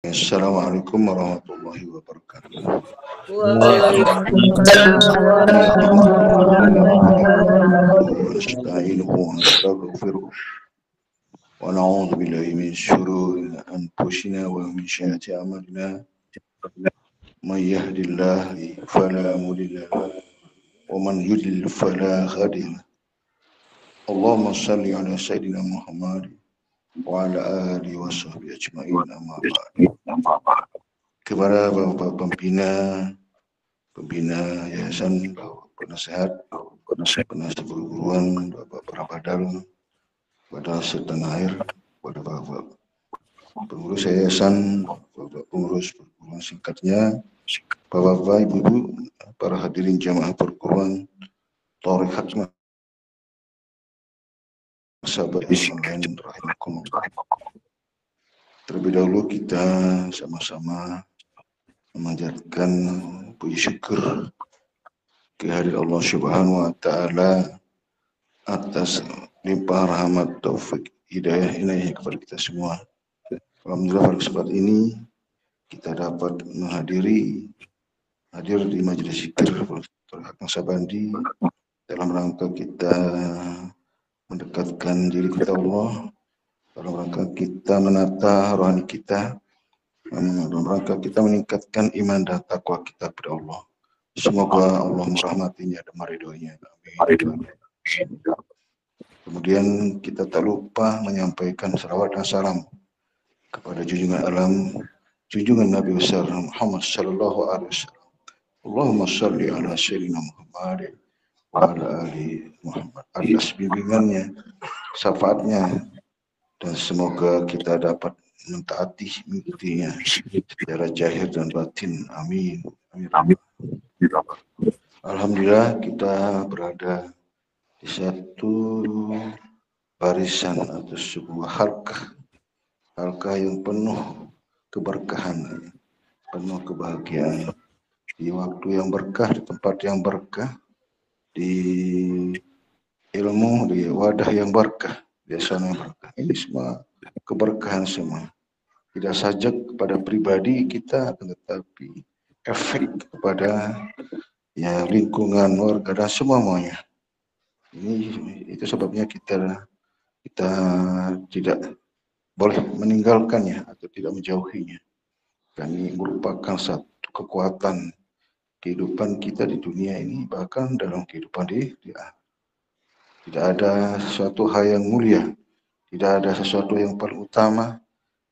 Assalamualaikum warahmatullahi wabarakatuh. Waalaikumsalam warahmatullahi wabarakatuh. Nasta'inuhu wa nastaghfiruh wa na'udzu billahi min syururi anfusina wa min sayyiati a'malina. May yahdihillahu fala mudilla lahu wa man yudlil fala hadiya lahu. Allahumma shalli ala sayyidina Muhammad wa ala alihi wa sahbihi ajma'in, amma ba'd. Kepada Bapak pembina yayasan, Bapak penasehat perguruan, Bapak Prabadal, pada setengah air, pada Bapak pengurus yayasan, Bapak pengurus perguruan singkatnya, Bapak-bapak, ibu-ibu, para hadirin jamaah perguruan Thariqat sahabat online rahimakumullah. Terlebih dahulu kita sama-sama memanjatkan puji syukur kehadirat Allah Subhanahu wa taala atas limpah rahmat taufik hidayah inayah kepada kita semua. Alhamdulillah pada kesempatan ini kita dapat hadir di majelis zikir Thariqat Naksabandi dalam rangka kita mendekatkan diri kita Allah, dalam rangka kita menata rohani kita, dalam rangka kita meningkatkan iman dan takwa kita kepada Allah. Semoga Allah merahmatinya dan meridhoinya. Amin. Kemudian kita tak lupa menyampaikan salawat dan salam kepada junjungan alam, junjungan Nabi besar Muhammad sallallahu alaihi wasallam. Allahumma shalli ala sayyidina Muhammad wa ala ali Muhammad. Atas bimbingannya, syafaatnya, dan semoga kita dapat mentaati mengikutinya secara zahir dan batin. Amin. Amin. Alhamdulillah kita berada di satu barisan atau sebuah halqah yang penuh keberkahan, penuh kebahagiaan, di waktu yang berkah, di tempat yang berkah, di ilmu, di wadah yang berkah, di sana yang berkah. Ini semua keberkahan semua. Tidak saja kepada pribadi kita, tetapi efek kepada lingkungan, warga, dan semuanya. Itu sebabnya kita tidak boleh meninggalkannya atau tidak menjauhinya. Dan ini merupakan satu kekuatan kehidupan kita di dunia ini, bahkan dalam kehidupan di akhirat. Tidak ada sesuatu hal yang mulia, tidak ada sesuatu yang paling utama,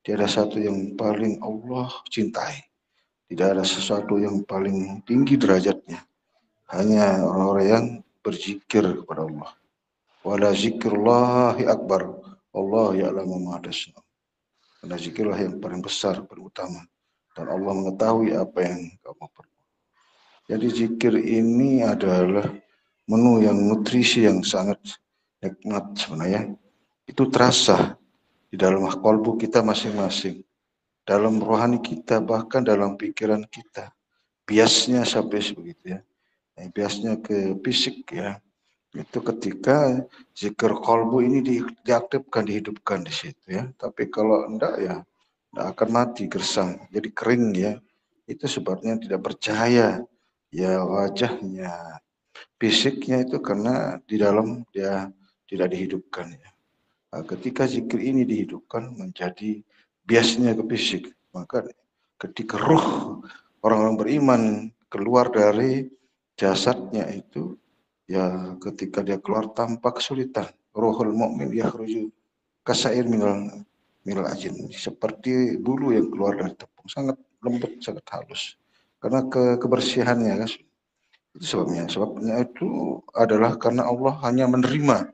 tidak ada sesuatu yang paling Allah cintai, tidak ada sesuatu yang paling tinggi derajatnya. Hanya orang-orang yang berzikir kepada Allah. Wala zikrullahi akbar, Allah ya'lamu ma tasna'un. Karena zikirlah yang paling besar, paling utama, dan Allah mengetahui apa yang kamu perlu. Jadi zikir ini adalah menu yang nutrisi yang sangat nikmat sebenarnya. Itu terasa di dalam qalbu kita masing-masing, dalam rohani kita, bahkan dalam pikiran kita. Biasnya sampai sebegitu ya. Biasnya ke fisik ya. Itu ketika zikir qalbu ini diaktifkan, dihidupkan di situ ya. Tapi kalau enggak ya, enggak akan mati, gersang, jadi kering ya. Itu sebabnya tidak percaya ya wajahnya, fisiknya itu karena di dalam dia tidak dihidupkan ya. Nah, ketika zikir ini dihidupkan menjadi biasnya ke fisik, maka ketika ruh orang-orang beriman keluar dari jasadnya itu, ya ketika dia keluar tanpa kesulitan. Ruhul mu'min yakhruju kasair minal ajin, seperti bulu yang keluar dari tepung, sangat lembut, sangat halus. Karena kebersihannya kan. Itu sebabnya itu adalah karena Allah hanya menerima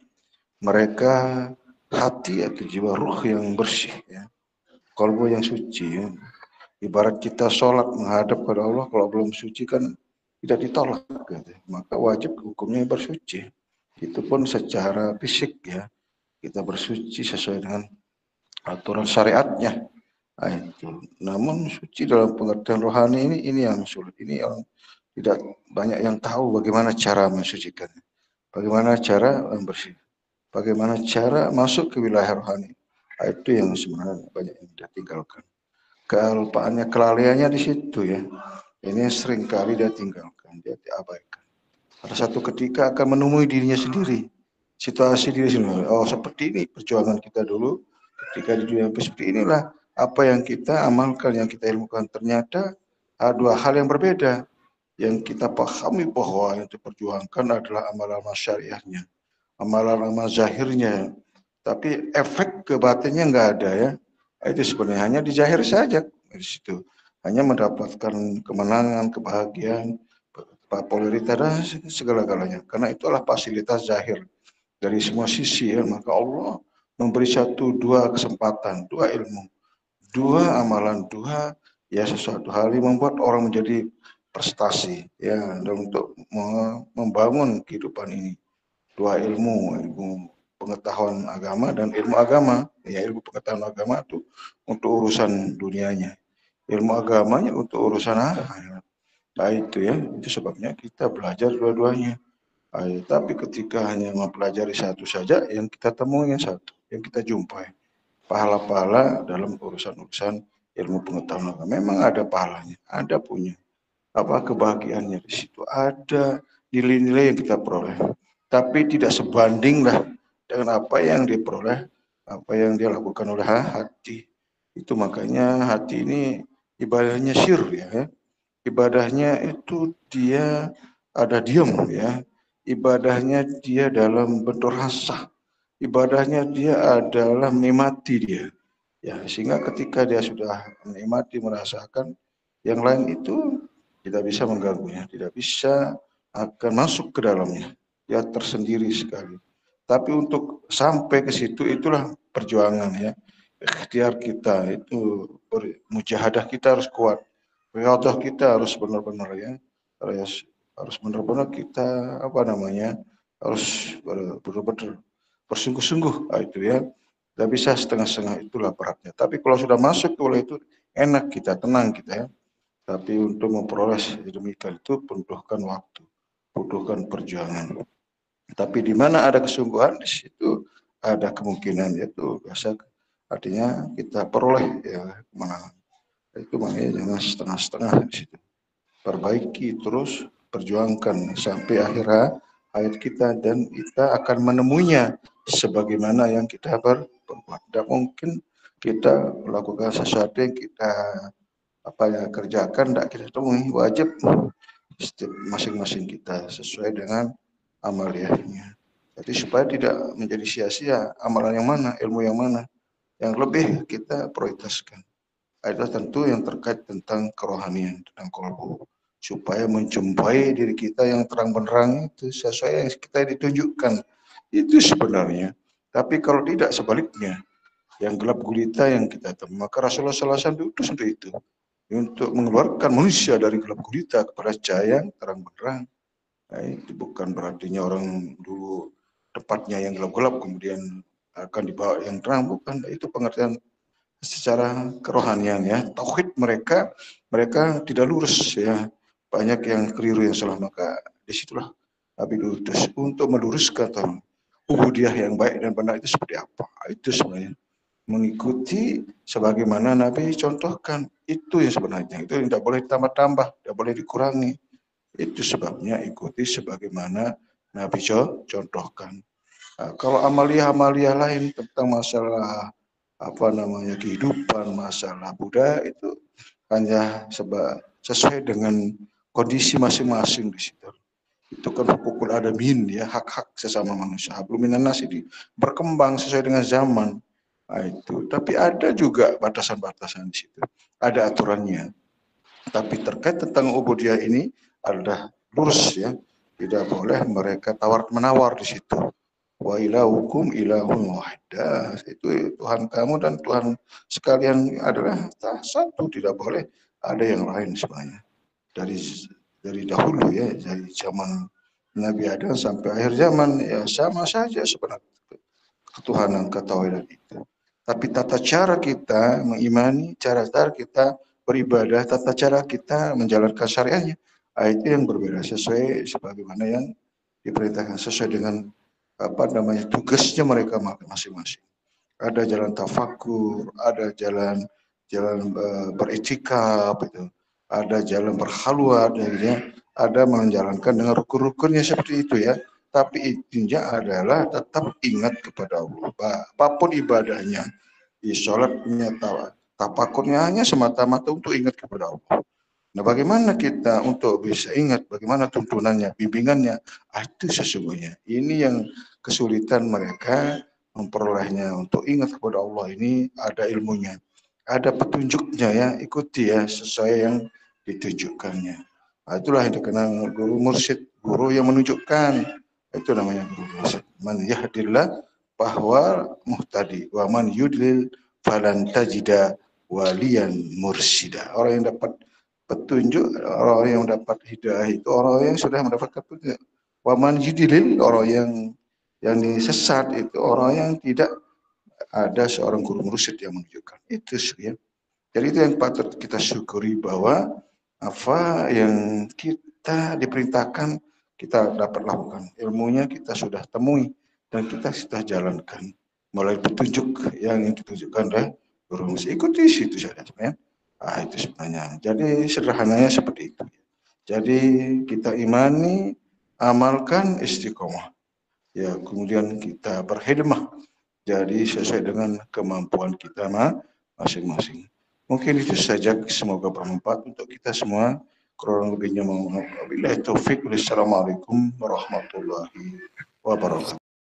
mereka hati atau jiwa ruh yang bersih ya. Kalbu yang suci ya. Ibarat kita sholat menghadap kepada Allah, kalau belum suci kan tidak ditolak gitu. Maka wajib hukumnya bersuci. Itu pun secara fisik ya. Kita bersuci sesuai dengan aturan syariatnya. Nah, itu. Namun suci dalam pengertian rohani ini yang sulit. Ini yang tidak banyak yang tahu bagaimana cara mensucikannya. Bagaimana cara membersih. Bagaimana cara masuk ke wilayah rohani. Nah, itu yang sebenarnya banyak yang kita tinggalkan. kelupaannya, kelalaiannya di situ ya. Ini sering kali dia tinggalkan, dia diabaikan. Pada satu ketika akan menemui dirinya sendiri, situasi diri sendiri. Oh, seperti ini perjuangan kita dulu ketika di dunia seperti inilah apa yang kita amalkan, yang kita ilmukan. Ternyata dua hal yang berbeda. Yang kita pahami bahwa yang diperjuangkan adalah amalan syariahnya, amalan-amalan zahirnya, tapi efek ke batinnya nggak ada ya. Itu sebenarnya hanya di zahir saja di situ, hanya mendapatkan kemenangan, kebahagiaan, popularitas dan segala-galanya. Karena itulah fasilitas zahir dari semua sisi ya. Maka Allah memberi dua kesempatan, dua ilmu, dua amalan, dua ya sesuatu hal yang membuat orang menjadi prestasi ya, dan untuk membangun kehidupan ini. Dua ilmu, ilmu pengetahuan agama dan ilmu agama. Ya, ilmu pengetahuan agama itu untuk urusan dunianya, ilmu agamanya untuk urusan akhirat. Nah itu ya, itu sebabnya kita belajar dua-duanya. Tapi ketika hanya mempelajari satu saja, yang kita temui yang satu, yang kita jumpai pahala-pahala dalam urusan-urusan ilmu pengetahuan agama. Memang ada pahalanya, ada punya apa kebahagiaannya di situ, ada nilai-nilai yang kita peroleh, tapi tidak sebanding lah dengan apa yang diperoleh, apa yang dia lakukan oleh hati. Itu makanya hati ini ibadahnya syir ya, ibadahnya itu dia ada diam ya, ibadahnya dia dalam bentuk rasa, ibadahnya dia adalah menikmati dia ya, sehingga ketika dia sudah menikmati, merasakan, yang lain itu tidak bisa mengganggunya, tidak bisa akan masuk ke dalamnya, dia tersendiri sekali. Tapi untuk sampai ke situ itulah perjuangan ya, ikhtiar kita itu, mujahadah kita harus kuat, riyadhah kita harus benar-benar ya, harus benar-benar kita apa namanya, harus benar-benar bersungguh-sungguh itu ya. Tidak bisa setengah-setengah, itulah beratnya. Tapi kalau sudah masuk oleh itu enak kita, tenang kita ya. Tapi untuk memperoleh demikian itu butuhkan waktu, butuhkan perjuangan. Tapi di mana ada kesungguhan, di situ ada kemungkinan, yaitu biasa artinya kita peroleh ya kemenangan. Itu makanya jangan setengah-setengah di situ. Perbaiki terus, perjuangkan sampai akhir hayat kita, dan kita akan menemuinya sebagaimana yang kita berbuat. Tidak mungkin kita melakukan sesuatu yang kita apa yang kerjakan tidak kita temui, wajib masing-masing kita sesuai dengan amaliyahnya. Jadi supaya tidak menjadi sia-sia amalan yang mana, ilmu yang mana yang lebih kita prioritaskan. Adalah tentu yang terkait tentang kerohanian, tentang kolbu, supaya menjumpai diri kita yang terang benderang itu sesuai yang kita ditunjukkan. Itu sebenarnya. Tapi kalau tidak sebaliknya, yang gelap gulita yang kita temui, maka Rasulullah SAW diutus untuk itu, untuk mengeluarkan manusia dari gelap gulita kepada cahaya yang terang benderang. Nah, itu bukan berartinya orang dulu tempatnya yang gelap-gelap kemudian akan dibawa yang terang, bukan. Itu pengertian secara kerohanian ya. Tauhid mereka tidak lurus ya, banyak yang keliru, yang salah. Maka disitulah Nabi diutus untuk meluruskan ubudiyah yang baik dan benar itu seperti apa. Itu sebenarnya mengikuti sebagaimana Nabi contohkan, itu yang sebenarnya, itu yang tidak boleh ditambah-tambah, tidak boleh dikurangi. Itu sebabnya ikuti sebagaimana Nabi contohkan. Nah, kalau amalia-amalia lain tentang masalah apa namanya kehidupan, masalah budaya, itu hanya sesuai dengan kondisi masing-masing di situ. Itu kan hukukul adamin ya, hak-hak sesama manusia. Hablum minan nas ini berkembang sesuai dengan zaman. Nah, itu. Tapi ada juga batasan-batasan di situ. Ada aturannya. Tapi terkait tentang ubudiyah ini adalah lurus ya. Tidak boleh mereka tawar-menawar di situ. Wa ilahukum ilahun wahidah. Itu Tuhan kamu dan Tuhan sekalian adalah satu, tidak boleh ada yang lain sebenarnya. Dari dahulu ya, dari zaman Nabi Adam sampai akhir zaman ya sama saja sebenarnya ketuhanan ketauhidan itu. Tapi tata cara kita mengimani, cara kita beribadah, tata cara kita menjalankan syariahnya, itu yang berbeda sesuai sebagaimana yang diperintahkan, sesuai dengan apa namanya tugasnya mereka masing-masing. Ada jalan tafakur, ada jalan jalan beriktikaf itu, ada jalan berkhalwat, ya, ada menjalankan dengan rukun-rukunnya seperti itu ya. Tapi intinya adalah tetap ingat kepada Allah. Apapun ibadahnya, di sholatnya, tafakurnya hanya semata-mata untuk ingat kepada Allah. Nah, bagaimana kita untuk bisa ingat, bagaimana tuntunannya, bimbingannya, itu sesungguhnya. Ini yang kesulitan mereka memperolehnya. Untuk ingat kepada Allah ini ada ilmunya, ada petunjuknya ya, ikuti ya sesuai yang ditunjukkannya. Nah, itulah yang dikenal guru mursyid, guru yang menunjukkan. Itu namanya guru mursyid. Man yahdillah bahwa muhtadi, wa man yudlil falan tajida waliyan mursida. Orang yang dapat petunjuk, orang yang dapat hidayah itu orang yang sudah mendapatkan petunjuk. Wa man yudlil, orang yang disesat itu orang yang tidak ada seorang guru mursyid yang menunjukkan. Itu ya. Jadi itu yang patut kita syukuri, bahwa apa yang kita diperintahkan kita dapat lakukan. Ilmunya kita sudah temui dan kita sudah jalankan melalui petunjuk yang ditunjukkan oleh guru mursyid. Ikuti situ saja ya. Itu sebenarnya. Jadi sederhananya seperti itu. Jadi kita imani, amalkan, istiqomah. Ya, kemudian kita berkhidmah. Jadi sesuai dengan kemampuan kita masing-masing. Mungkin itu saja, semoga bermanfaat untuk kita semua. Kurang lebihnya mohon maaf. Wabillahi taufik. Wassalamualaikum warahmatullahi wabarakatuh.